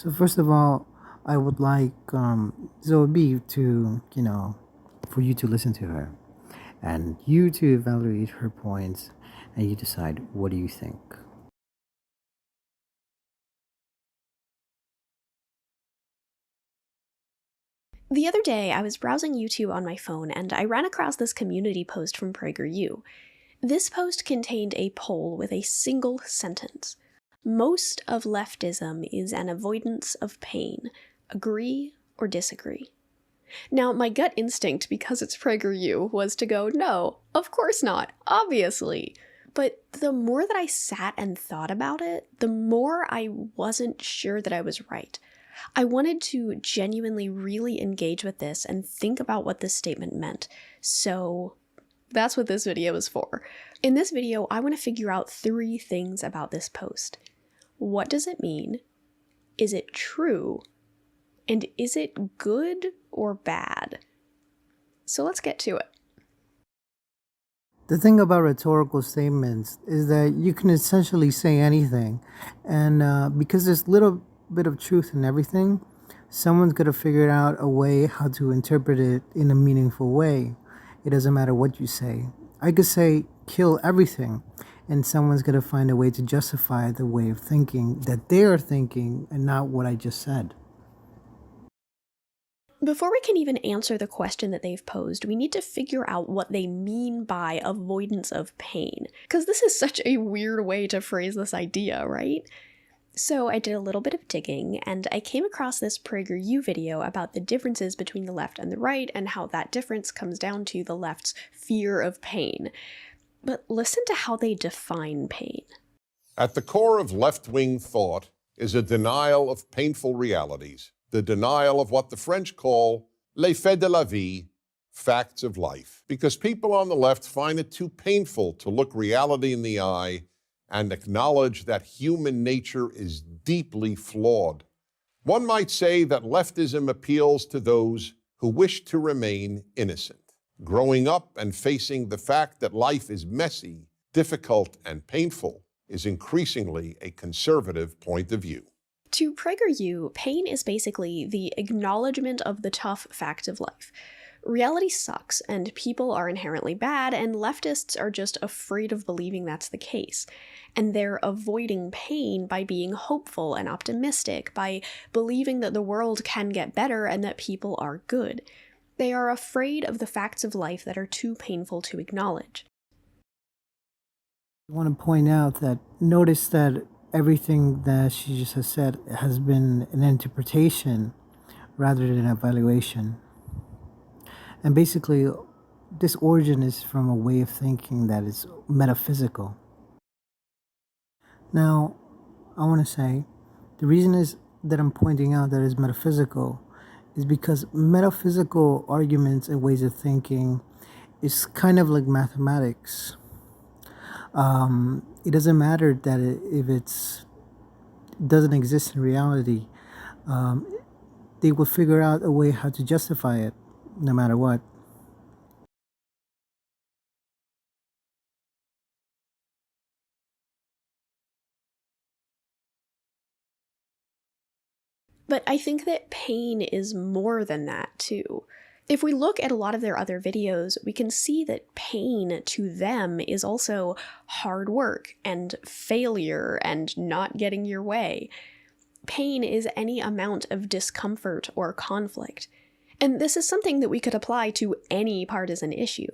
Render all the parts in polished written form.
So first of all, I would like Zoe to, for you to listen to her and you to evaluate her points and you decide what do you think. The other day, I was browsing YouTube on my phone and I ran across this community post from prager. This post contained a poll with a single sentence. Most of leftism is an avoidance of pain. Agree or disagree? Now, my gut instinct, because it's prager, was to go, no, of course not, obviously. But the more that I sat and thought about it, the more I wasn't sure that I was right. I wanted to genuinely really engage with this and think about what this statement meant. So that's what this video is for. In this video, I want to figure out 3 things about this post. What does it mean? Is it true? And is it good or bad? So let's get to it. The thing about rhetorical statements is that you can essentially say anything, and because there's little bit of truth in everything, someone's going to figure out a way how to interpret it in a meaningful way. It doesn't matter what you say. I could say kill everything, and someone's going to find a way to justify the way of thinking that they are thinking and not what I just said. Before we can even answer the question that they've posed, we need to figure out what they mean by avoidance of pain, because this is such a weird way to phrase this idea, right? So I did a little bit of digging, and I came across this prager video about the differences between the left and the right, and how that difference comes down to the left's fear of pain. But listen to how they define pain. At the core of left-wing thought is a denial of painful realities, the denial of what the French call les faits de la vie, facts of life, because people on the left find it too painful to look reality in the eye and acknowledge that human nature is deeply flawed. One might say that leftism appeals to those who wish to remain innocent. Growing up and facing the fact that life is messy, difficult, and painful is increasingly a conservative point of view. To prager, pain is basically the acknowledgement of the tough fact of life. Reality sucks, and people are inherently bad, and leftists are just afraid of believing that's the case. And they're avoiding pain by being hopeful and optimistic, by believing that the world can get better and that people are good. They are afraid of the facts of life that are too painful to acknowledge. I want to point out that notice that everything that she just has said has been an interpretation rather than an evaluation. And basically, this origin is from a way of thinking that is metaphysical. Now, I want to say, the reason is that I'm pointing out that it's metaphysical is because metaphysical arguments and ways of thinking is kind of like mathematics. It doesn't matter that if it doesn't exist in reality. They will figure out a way how to justify it, no matter what. But I think that pain is more than that, too. If we look at a lot of their other videos, we can see that pain to them is also hard work and failure and not getting your way. Pain is any amount of discomfort or conflict. And this is something that we could apply to any partisan issue.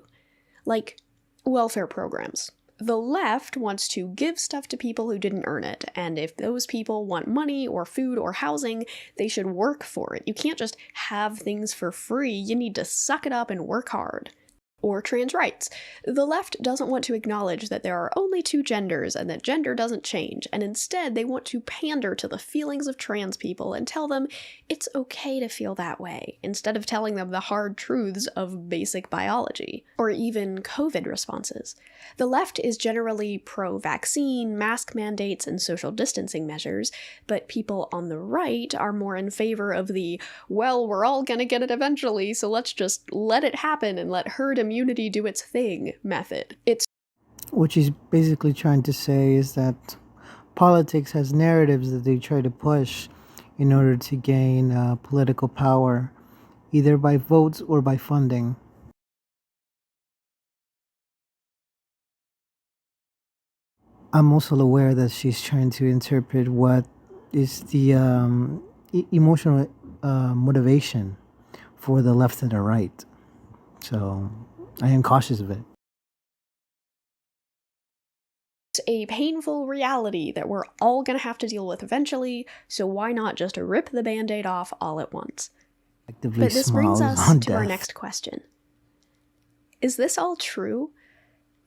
Like welfare programs. The left wants to give stuff to people who didn't earn it, and if those people want money or food or housing, they should work for it. You can't just have things for free, you need to suck it up and work hard. Or trans rights. The left doesn't want to acknowledge that there are only 2 genders and that gender doesn't change, and instead they want to pander to the feelings of trans people and tell them it's okay to feel that way, instead of telling them the hard truths of basic biology, or even COVID responses. The left is generally pro-vaccine, mask mandates, and social distancing measures, but people on the right are more in favor of the, well, we're all gonna get it eventually, so let's just let it happen and let herd immunity do its thing method. What she's basically trying to say is that politics has narratives that they try to push, in order to gain political power, either by votes or by funding. I'm also aware that she's trying to interpret what is the emotional motivation for the left and the right. So I am cautious of it. It's a painful reality that we're all gonna have to deal with eventually, so why not just rip the band-aid off all at once? Actively But this brings smiles us on to our death. next question. Is this all true?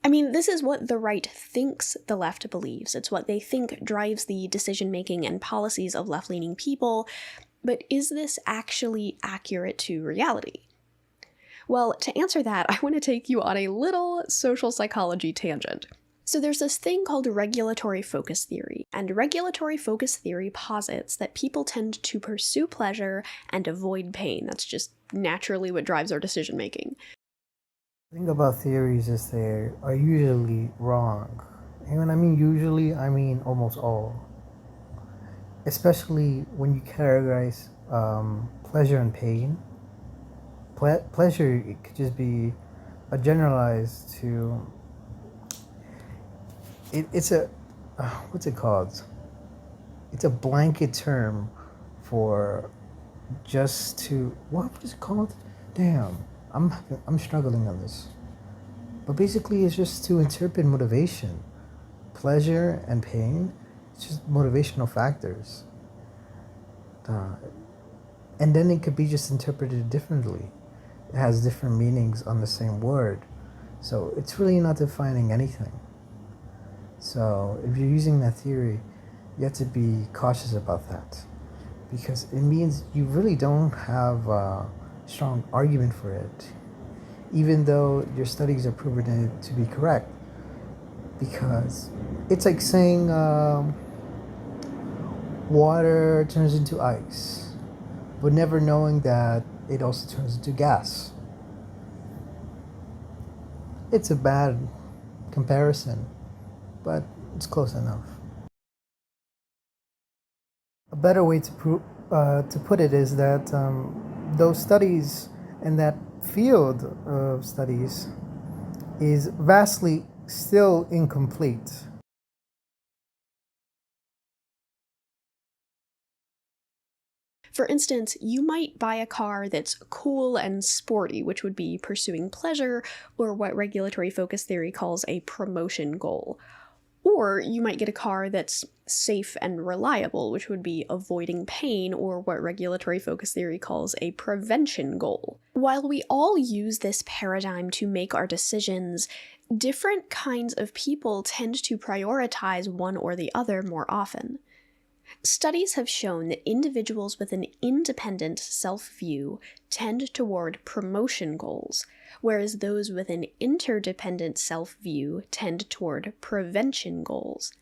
I mean, this is what the right thinks the left believes. It's what they think drives the decision-making and policies of left-leaning people, but is this actually accurate to reality? Well, to answer that, I want to take you on a little social psychology tangent. So there's this thing called regulatory focus theory, and regulatory focus theory posits that people tend to pursue pleasure and avoid pain. That's just naturally what drives our decision making. The thing about theories is they are usually wrong. And when I mean usually, I mean almost all. Especially when you categorize pleasure and pain. Pleasure, it could just be a generalized to it's a what's it called? It's a blanket term for just to what is it called? Damn, I'm struggling on this. But basically, it's just to interpret motivation, pleasure and pain. It's just motivational factors, and then it could be just interpreted differently. It has different meanings on the same word, so it's really not defining anything. So if you're using that theory, you have to be cautious about that because it means you really don't have a strong argument for it, even though your studies are proving it to be correct. Because it's like saying water turns into ice, but never knowing that it also turns into gas. It's a bad comparison, but it's close enough. A better way to put it is that those studies and that field of studies is vastly still incomplete. For instance, you might buy a car that's cool and sporty, which would be pursuing pleasure, or what regulatory focus theory calls a promotion goal. Or you might get a car that's safe and reliable, which would be avoiding pain, or what regulatory focus theory calls a prevention goal. While we all use this paradigm to make our decisions, different kinds of people tend to prioritize one or the other more often. Studies have shown that individuals with an independent self-view tend toward promotion goals, whereas those with an interdependent self-view tend toward prevention goals.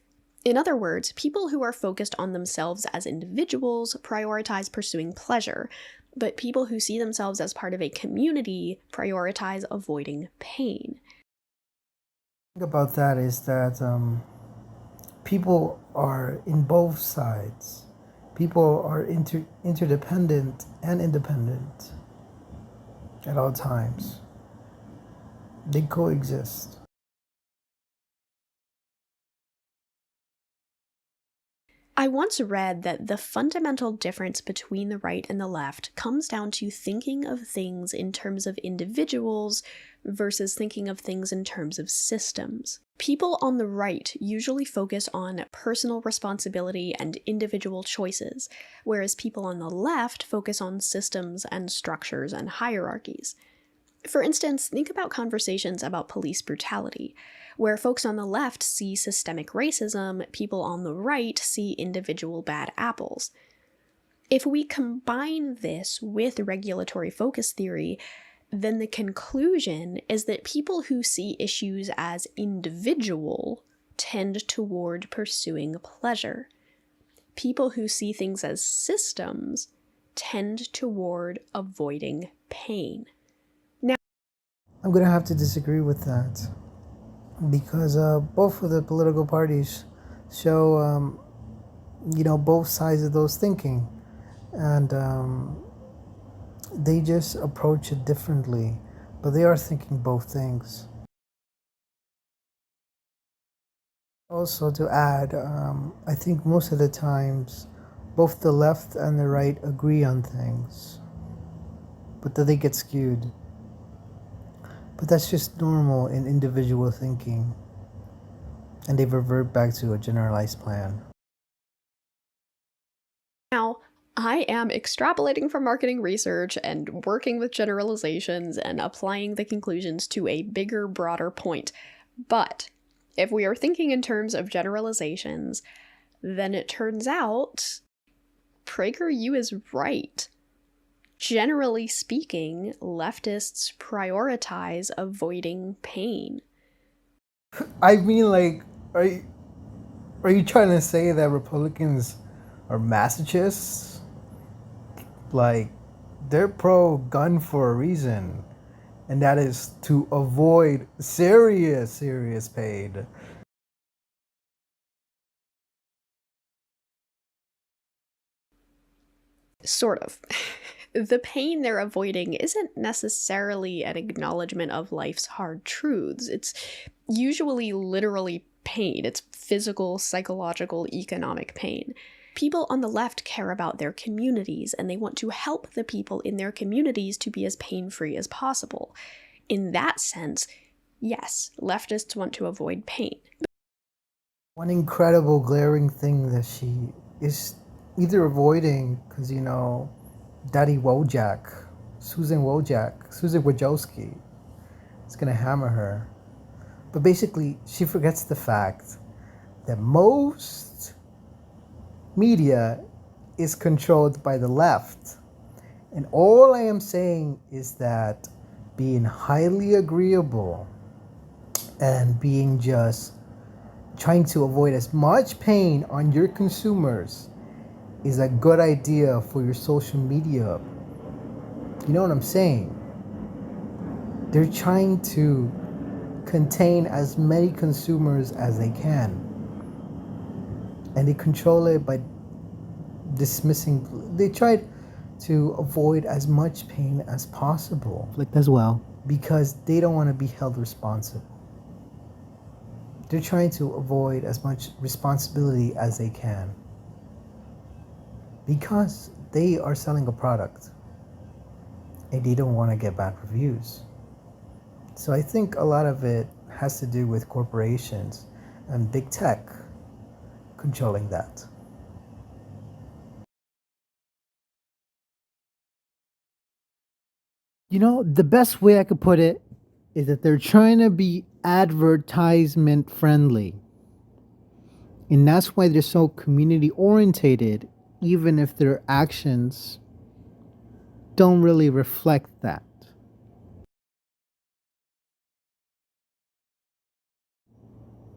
In other words, people who are focused on themselves as individuals prioritize pursuing pleasure, but people who see themselves as part of a community prioritize avoiding pain. The thing about that is that people are in both sides. People are interdependent and independent at all times. They coexist. I once read that the fundamental difference between the right and the left comes down to thinking of things in terms of individuals versus thinking of things in terms of systems. People on the right usually focus on personal responsibility and individual choices, whereas people on the left focus on systems and structures and hierarchies. For instance, think about conversations about police brutality, where folks on the left see systemic racism, people on the right see individual bad apples. If we combine this with regulatory focus theory, then the conclusion is that people who see issues as individual tend toward pursuing pleasure. People who see things as systems tend toward avoiding pain. I'm going to have to disagree with that because both of the political parties show, both sides of those thinking. and they just approach it differently, but they are thinking both things. Also, to add, I think most of the times both the left and the right agree on things, but that they get skewed. But that's just normal in individual thinking, and they revert back to a generalized plan. Now, I am extrapolating from marketing research and working with generalizations and applying the conclusions to a bigger, broader point. But if we are thinking in terms of generalizations, then it turns out PragerU is right. Generally speaking, leftists prioritize avoiding pain. I mean, like, are you trying to say that Republicans are masochists? Like, they're pro gun for a reason, and that is to avoid serious pain. Sort of. The pain they're avoiding isn't necessarily an acknowledgement of life's hard truths. It's usually literally pain. It's physical, psychological, economic pain. People on the left care about their communities, and they want to help the people in their communities to be as pain-free as possible. In that sense, yes, leftists want to avoid pain. One incredible glaring thing that she is either avoiding, because, Daddy Wojak, Susan Wojcicki is going to hammer her. But basically, she forgets the fact that most media is controlled by the left. And all I am saying is that being highly agreeable and being just trying to avoid as much pain on your consumers is a good idea for your social media. You know what I'm saying? They're trying to contain as many consumers as they can. And they control it by dismissing. They try to avoid as much pain as possible. Conflict as well. Because they don't want to be held responsible. They're trying to avoid as much responsibility as they can. Because they are selling a product. And they don't want to get bad reviews. So I think a lot of it has to do with corporations and big tech controlling that. The best way I could put it is that they're trying to be advertisement friendly. And that's why they're so community orientated, even if their actions don't really reflect that.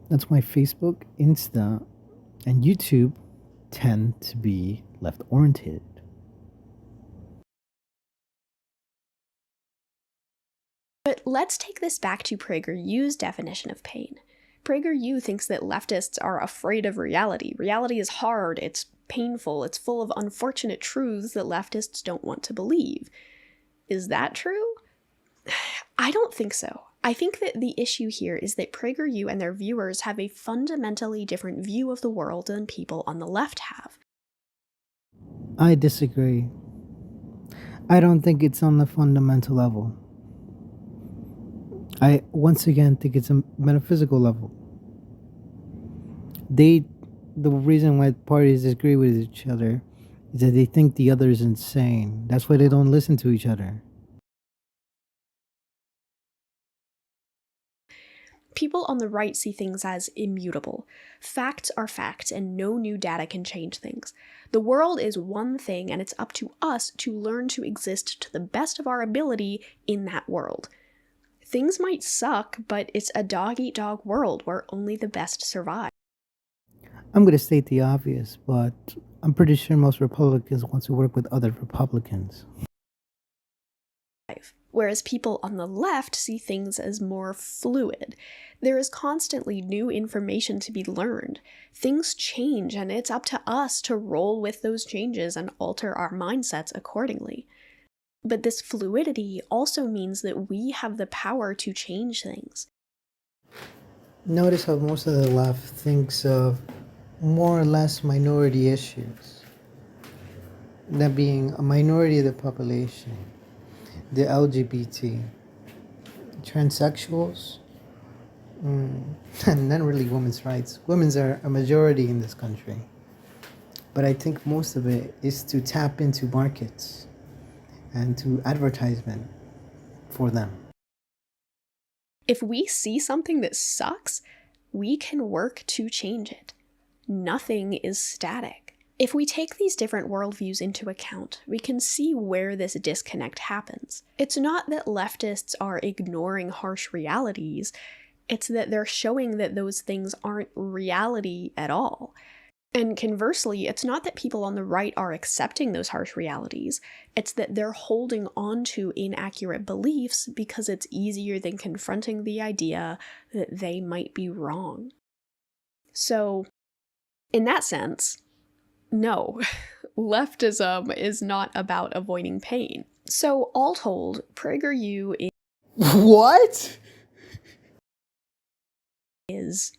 That's why Facebook, Insta, and YouTube tend to be left oriented. But let's take this back to PragerU's definition of pain. PragerU thinks that leftists are afraid of reality. Reality is hard, it's painful, it's full of unfortunate truths that leftists don't want to believe. Is that true? I don't think so. I think that the issue here is that PragerU and their viewers have a fundamentally different view of the world than people on the left have. I disagree. I don't think it's on the fundamental level. I once again think it's a metaphysical level. The reason why parties disagree with each other is that they think the other is insane. That's why they don't listen to each other. People on the right see things as immutable. Facts are facts, and no new data can change things. The world is one thing, and it's up to us to learn to exist to the best of our ability in that world. Things might suck, but it's a dog-eat-dog world where only the best survive. I'm going to state the obvious, but I'm pretty sure most Republicans want to work with other Republicans. whereas people on the left see things as more fluid. There is constantly new information to be learned. Things change, and it's up to us to roll with those changes and alter our mindsets accordingly. But this fluidity also means that we have the power to change things. Notice how most of the left thinks of more or less minority issues. That being a minority of the population, the LGBT, transsexuals, and not really women's rights. Women's are a majority in this country. But I think most of it is to tap into markets and to advertisement for them. If we see something that sucks, we can work to change it. Nothing is static. If we take these different worldviews into account, we can see where this disconnect happens. It's not that leftists are ignoring harsh realities, it's that they're showing that those things aren't reality at all. And conversely, it's not that people on the right are accepting those harsh realities, it's that they're holding on to inaccurate beliefs because it's easier than confronting the idea that they might be wrong. So, in that sense, no, leftism is not about avoiding pain. So, all told, PragerU What? is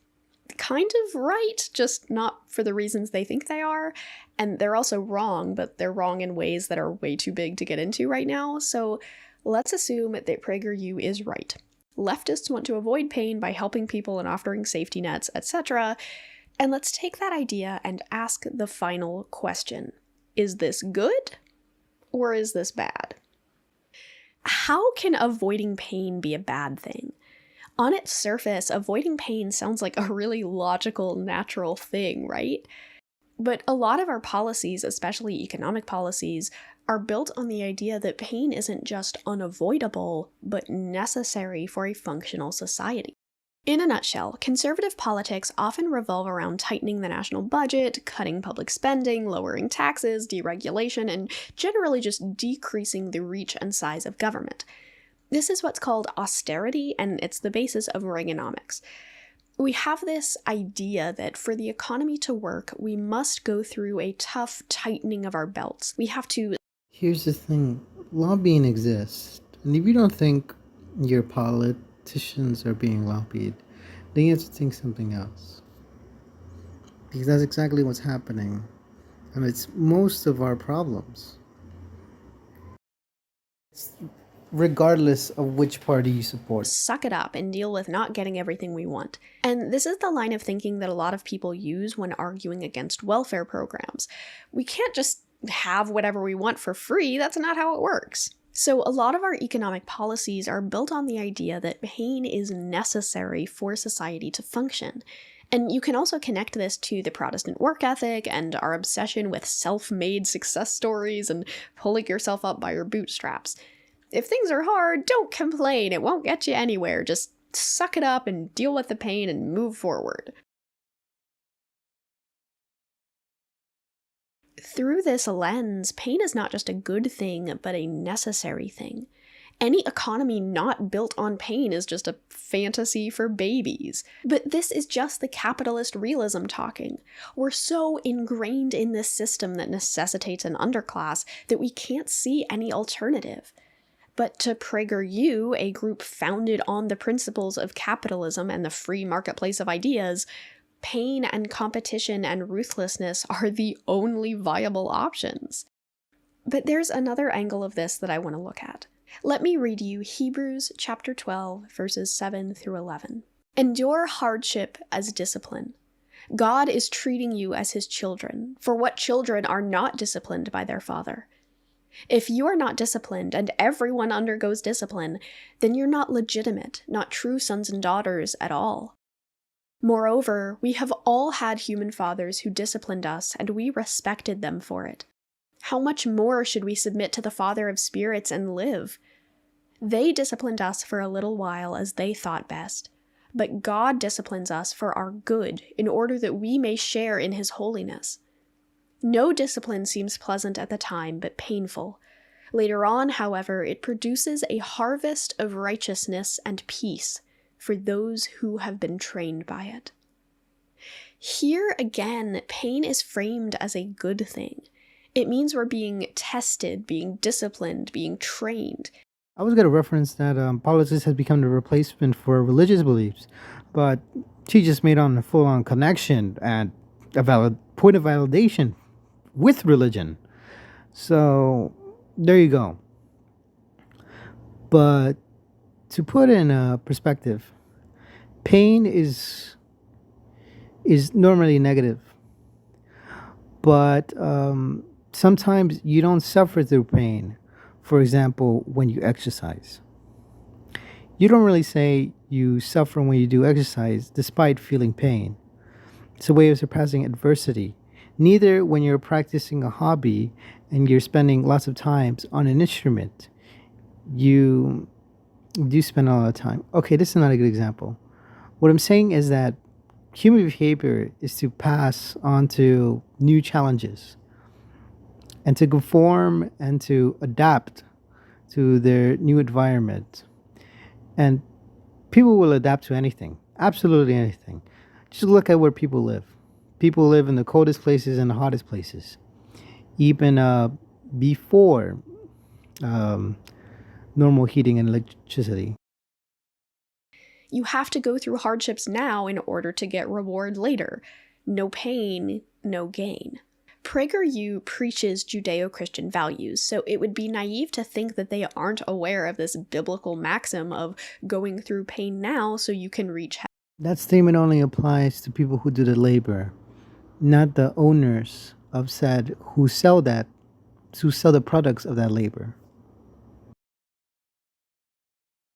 kind of right, just not for the reasons they think they are. And they're also wrong, but they're wrong in ways that are way too big to get into right now. So let's assume that PragerU is right. Leftists want to avoid pain by helping people and offering safety nets, etc. And let's take that idea and ask the final question. Is this good or is this bad? How can avoiding pain be a bad thing? On its surface, avoiding pain sounds like a really logical, natural thing, right? But a lot of our policies, especially economic policies, are built on the idea that pain isn't just unavoidable, but necessary for a functional society. In a nutshell, conservative politics often revolve around tightening the national budget, cutting public spending, lowering taxes, deregulation, and generally just decreasing the reach and size of government. This is what's called austerity, and it's the basis of Reaganomics. We have this idea that for the economy to work, we must go through a tough tightening of our belts. We have to... Here's the thing. Lobbying exists. And if you don't think your politicians are being lobbied, then you have to think something else. Because that's exactly what's happening. And it's most of our problems. Regardless of which party you support. Suck it up and deal with not getting everything we want. And this is the line of thinking that a lot of people use when arguing against welfare programs. We can't just have whatever we want for free. That's not how it works. So a lot of our economic policies are built on the idea that pain is necessary for society to function. And you can also connect this to the Protestant work ethic and our obsession with self-made success stories and pulling yourself up by your bootstraps. If things are hard, don't complain. It won't get you anywhere. Just suck it up and deal with the pain and move forward. Through this lens, pain is not just a good thing, but a necessary thing. Any economy not built on pain is just a fantasy for babies. But this is just the capitalist realism talking. We're so ingrained in this system that necessitates an underclass that we can't see any alternative. But to PragerU, a group founded on the principles of capitalism and the free marketplace of ideas, pain and competition and ruthlessness are the only viable options. But there's another angle of this that I want to look at. Let me read you Hebrews chapter 12, verses 7 through 11. Endure hardship as discipline. God is treating you as his children, for what children are not disciplined by their father? If you are not disciplined, and everyone undergoes discipline, then you're not legitimate, not true sons and daughters at all. Moreover, we have all had human fathers who disciplined us, and we respected them for it. How much more should we submit to the Father of spirits and live? They disciplined us for a little while as they thought best, but God disciplines us for our good, in order that we may share in his holiness. No discipline seems pleasant at the time, but painful. Later on, however, it produces a harvest of righteousness and peace for those who have been trained by it. Here again, pain is framed as a good thing. It means we're being tested, being disciplined, being trained. I was going to reference that politics has become the replacement for religious beliefs, but she just made on a full-on connection and a valid point of validation with religion. So there you go. But to put in a perspective, pain is normally negative, but sometimes you don't suffer through pain. For example, when you exercise, you don't really say you suffer when you do exercise despite feeling pain. It's a way of surpassing adversity. Neither when you're practicing a hobby and you're spending lots of times on an instrument, you do spend a lot of time. Okay, this is not a good example. What I'm saying is that human behavior is to pass on to new challenges and to conform and to adapt to their new environment. And people will adapt to anything, absolutely anything. Just look at where people live. People live in the coldest places and the hottest places, even before normal heating and electricity. You have to go through hardships now in order to get reward later. No pain, no gain. PragerU preaches Judeo-Christian values, so it would be naive to think that they aren't aware of this biblical maxim of going through pain now so you can reach heaven. That statement only applies to people who do the labor, not the owners of said who sell the products of that labor.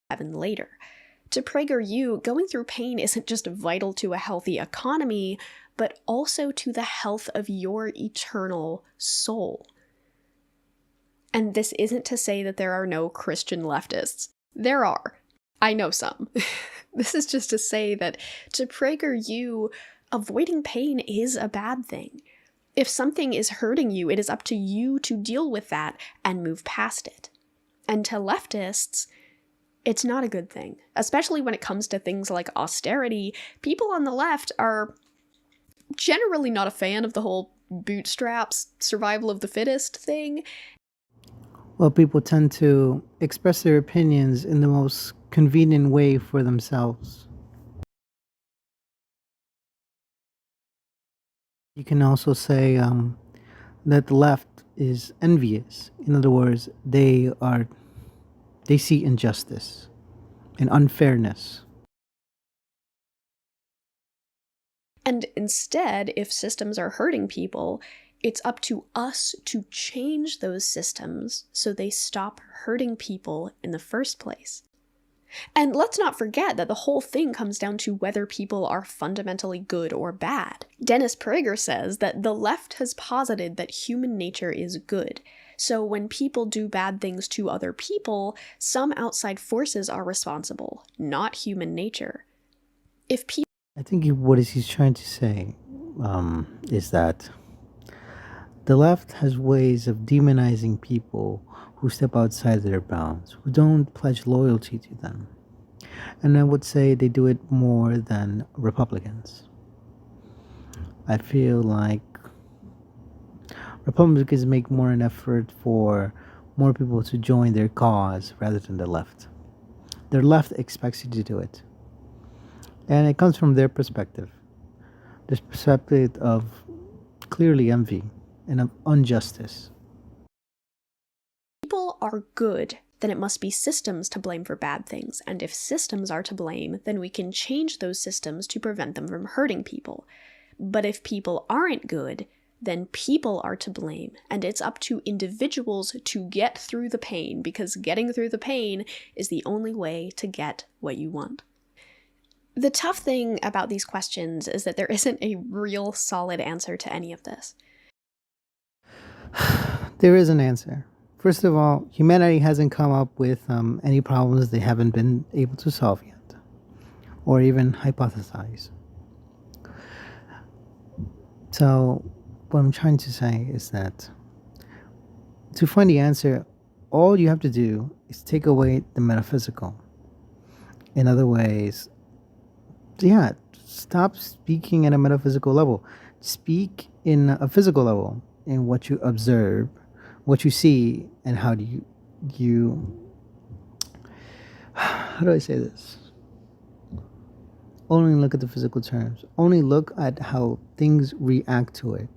Heaven later. To PragerU, going through pain isn't just vital to a healthy economy, but also to the health of your eternal soul. And this isn't to say that there are no Christian leftists. There are. I know some. This is just to say that to PragerU, avoiding pain is a bad thing. If something is hurting you, it is up to you to deal with that and move past it. And to leftists, it's not a good thing. Especially when it comes to things like austerity, people on the left are generally not a fan of the whole bootstraps, survival of the fittest thing. Well, people tend to express their opinions in the most convenient way for themselves. You can also say that the left is envious. In other words, they see injustice and unfairness. And instead, if systems are hurting people, it's up to us to change those systems so they stop hurting people in the first place. And let's not forget that the whole thing comes down to whether people are fundamentally good or bad. Dennis Prager says that the left has posited that human nature is good. So when people do bad things to other people, some outside forces are responsible, not human nature. I think what he's trying to say is that the left has ways of demonizing people who step outside their bounds, who don't pledge loyalty to them. And I would say they do it more than Republicans. I feel like Republicans make more an effort for more people to join their cause rather than the left. The left expects you to do it. And it comes from their perspective. This perspective of clearly envy and of injustice. People are good, then it must be systems to blame for bad things. And if systems are to blame, then we can change those systems to prevent them from hurting people. But if people aren't good, then people are to blame. And it's up to individuals to get through the pain, because getting through the pain is the only way to get what you want. The tough thing about these questions is that there isn't a real solid answer to any of this. There is an answer. First of all, humanity hasn't come up with any problems they haven't been able to solve yet, or even hypothesize. So what I'm trying to say is that to find the answer, all you have to do is take away the metaphysical. In other ways, yeah, stop speaking at a metaphysical level. Speak in a physical level, in what you observe, what you see, and how do you how do I say this? Only look at the physical terms. Only look at how things react to it,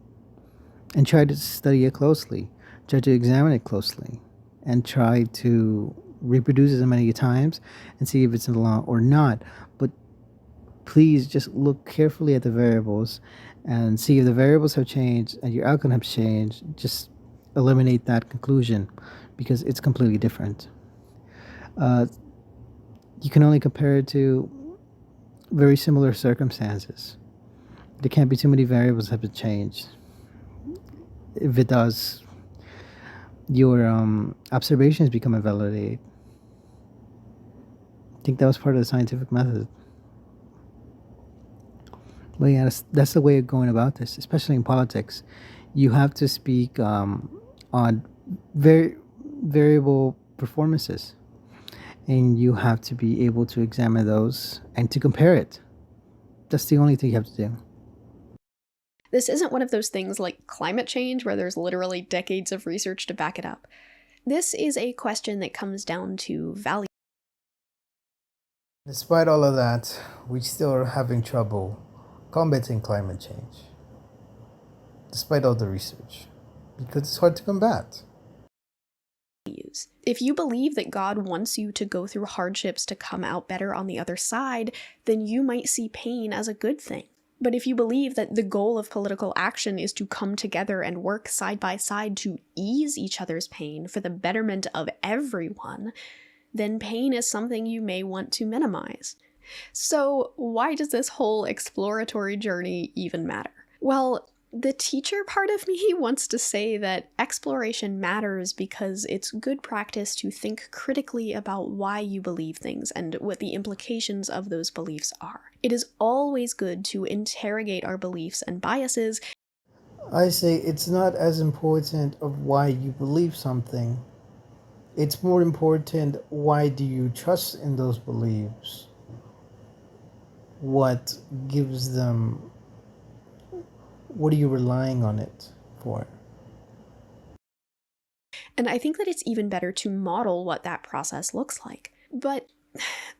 and try to study it closely. Try to examine it closely, and try to reproduce it as many times and see if it's in the law or not. But please just look carefully at the variables and see if the variables have changed and your outcome has changed. Just eliminate that conclusion because it's completely different. You can only compare it to very similar circumstances. There can't be too many variables that have changed. If it does, your observations become invalidated. I think that was part of the scientific method. But yeah, that's the way of going about this, especially in politics. You have to speak on very variable performances, and you have to be able to examine those and to compare it. That's the only thing you have to do. This isn't one of those things like climate change where there's literally decades of research to back it up. This is a question that comes down to value. Despite all of that, we still are having trouble combating climate change. Despite all the research. Because it's hard to combat. If you believe that God wants you to go through hardships to come out better on the other side, then you might see pain as a good thing. But if you believe that the goal of political action is to come together and work side by side to ease each other's pain for the betterment of everyone, then pain is something you may want to minimize. So why does this whole exploratory journey even matter? Well, the teacher part of me wants to say that exploration matters because it's good practice to think critically about why you believe things and what the implications of those beliefs are. It is always good to interrogate our beliefs and biases. I say it's not as important of why you believe something. It's more important, why do you trust in those beliefs? What gives them, what are you relying on it for? And I think that it's even better to model what that process looks like. But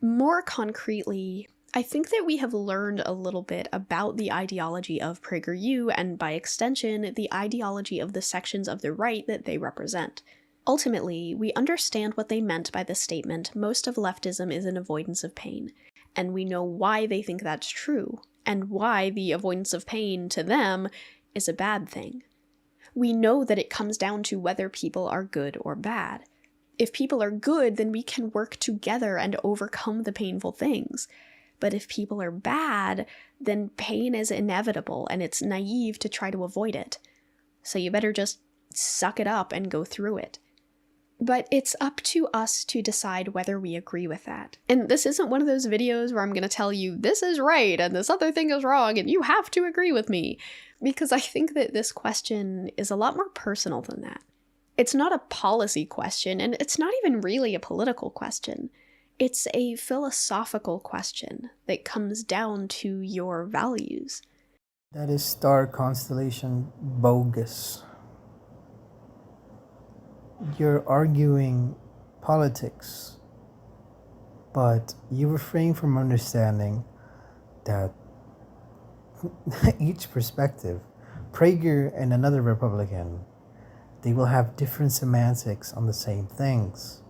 more concretely, I think that we have learned a little bit about the ideology of PragerU and, by extension, the ideology of the sections of the right that they represent. Ultimately, we understand what they meant by the statement, most of leftism is an avoidance of pain, and we know why they think that's true, and why the avoidance of pain to them is a bad thing. We know that it comes down to whether people are good or bad. If people are good, then we can work together and overcome the painful things. But if people are bad, then pain is inevitable, and it's naive to try to avoid it. So you better just suck it up and go through it. But it's up to us to decide whether we agree with that. And this isn't one of those videos where I'm going to tell you this is right and this other thing is wrong and you have to agree with me, because I think that this question is a lot more personal than that. It's not a policy question, and it's not even really a political question. It's a philosophical question that comes down to your values. That is star constellation bogus. You're arguing politics, but you refrain from understanding that each perspective, Prager and another Republican, they will have different semantics on the same things.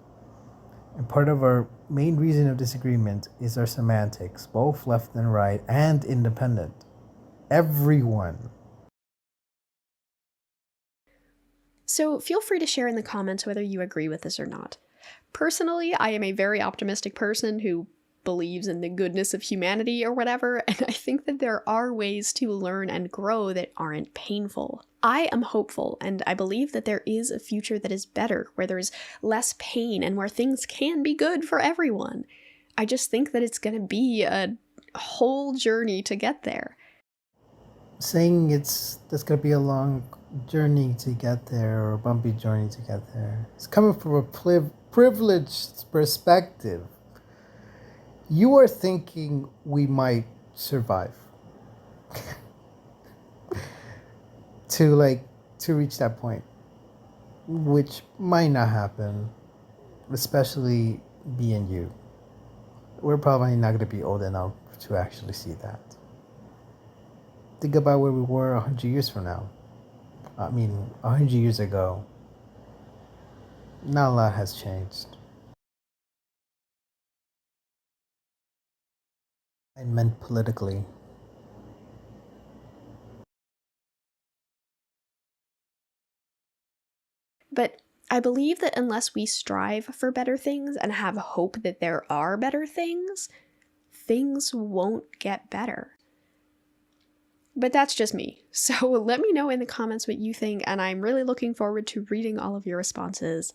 And part of our main reason of disagreement is our semantics, both left and right and independent. Everyone. So feel free to share in the comments whether you agree with this or not. Personally, I am a very optimistic person who believes in the goodness of humanity or whatever, and I think that there are ways to learn and grow that aren't painful. I am hopeful, and I believe that there is a future that is better, where there's less pain and where things can be good for everyone. I just think that it's going to be a whole journey to get there. saying there's gonna be a long journey to get there or a bumpy journey to get there. It's coming from a privileged perspective. You are thinking we might survive to to reach that point, which might not happen, especially being you. We're probably not gonna be old enough to actually see that. Think about where we were 100 years from now. I mean, 100 years ago, not a lot has changed. I meant politically. But I believe that unless we strive for better things and have hope that there are better things, things won't get better. But that's just me. So let me know in the comments what you think, and I'm really looking forward to reading all of your responses.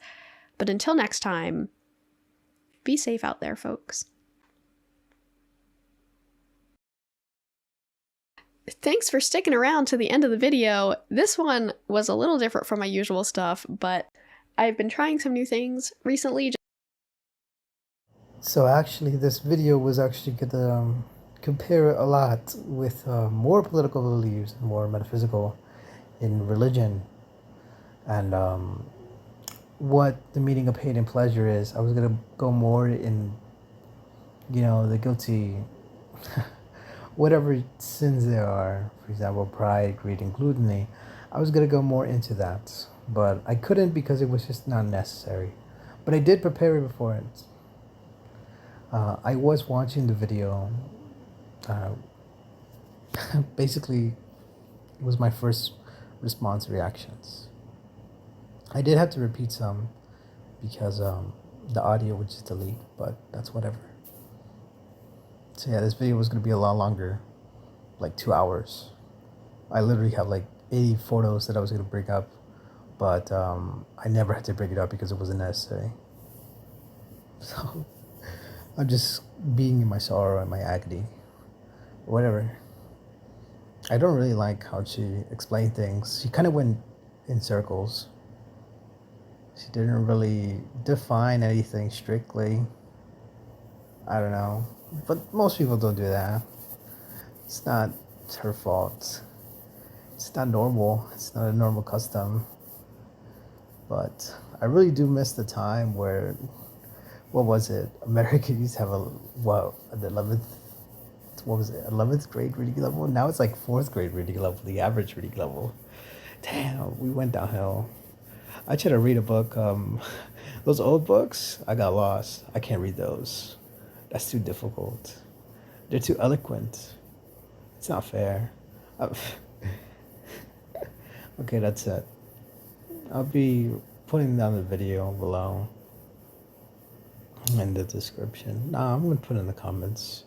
But until next time, be safe out there, folks. Thanks for sticking around to the end of the video. This one was a little different from my usual stuff, but I've been trying some new things recently. So actually, this video was actually gonna compare a lot with more political beliefs, more metaphysical in religion, and what the meaning of hate and pleasure is. I was gonna go more in, the guilty, whatever sins there are. For example, pride, greed, and gluttony. I was gonna go more into that, but I couldn't because it was just not necessary. But I did prepare it before it. I was watching the video. Basically, it was my first response reactions. I did have to repeat some because the audio would just delete, but that's whatever. So yeah, this video was going to be a lot longer, like 2 hours. I literally have like 80 photos that I was going to bring up, but I never had to bring it up because it wasn't necessary. So I'm just being in my sorrow and my agony. Whatever. I don't really like how she explained things. She kind of went in circles. She didn't really define anything strictly. I don't know. But most people don't do that. It's not her fault. It's not normal. It's not a normal custom. But I really do miss the time where, what was it? America used to have the 11th, what was it? 11th grade reading level? Now it's like 4th grade reading level, the average reading level. Damn, we went downhill. I tried to read a book. Those old books, I got lost. I can't read those. That's too difficult. They're too eloquent. It's not fair. Okay, that's it. I'll be putting down the video below in the description. Nah, I'm gonna put it in the comments.